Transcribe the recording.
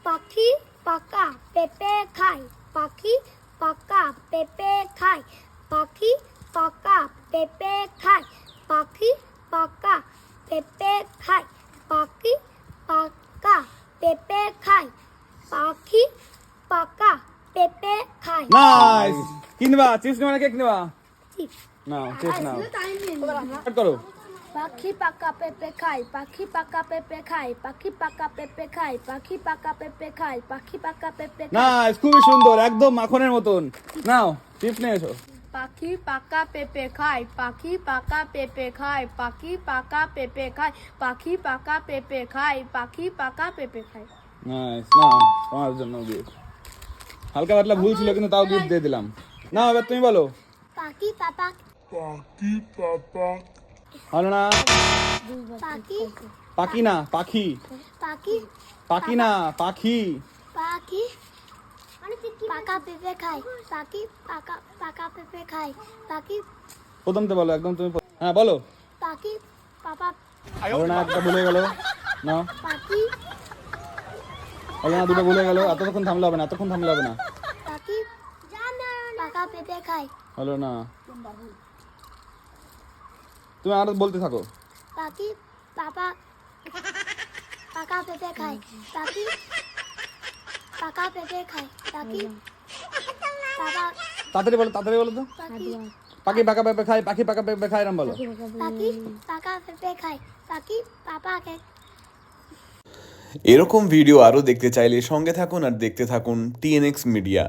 পাখি পাকা পেঁপে খায় পাখি পাকা পেঁপে খায় পাখি পাকা পেঁপে খায় পাখি পাকা পেঁপে খায় পাখি পাকা পেঁপে খায় পাখি পাকা পেঁপে খায় নাইস কিনবা চিপস নেবা না কেক নেবা চিপস নাও চিপস নাও স্টার্ট করো পাখি পাকা পেঁপে খায় পাখি পাকা পেঁপে খায় পাখি পাকা পেঁপে খায় পাখি পাকা পেঁপে খায় পাখি পাকা পেঁপে খায় নাইস খুবই সুন্দর একদম মাখনের মতন নাও চিপস নিয়ে এসো পাখি পাকা পেঁপে খায় পাখি পাকা পেঁপে খায় পাখি পাকা পেঁপে খায় পাখি পাকা পেঁপে খায় পাখি পাকা পেঁপে খায় নাইস নাও তোমার জন্য গিফট হালকা পাতলা ভুল ছিল কিন্তু তাও গিফট দিয়ে দিলাম নাও এবার তুমি বলো পাখি পাপা হলো না পাখি পাখি না পাখি পাখি পাখি না পাখি পাখি পাকা পেঁপে খায় পাখি পাকা পাকা পেঁপে খায় পাখি প্রথমতে বলো একদম তুমি হ্যাঁ বলো পাখি পাপা হলো না একটা ভুলে গেল নাও পাখি হলো না দুটো ভুলে গেল এতক্ষণ থামলে হবে না এতক্ষণ থামলে হবে না পাখি পাকা পেঁপে খায় হলো না তুমি আর বলতে থাকো পাখি পাপা পাকা পেঁপে খায় পাখি পাকা পেঁপে খায় পাখি পাপা তাড়াতাড়ি বলো তো পাখি পাখি পাকা পেঁপে খায় পাখি পাকা পেঁপে খায় এরম বলো পাখি পাকা পেঁপে খায় পাখি পাপাকে এরকম ভিডিও আরও দেখতে চাইলে সঙ্গে থাকুন আর দেখতে থাকুন TNX মিডিয়া।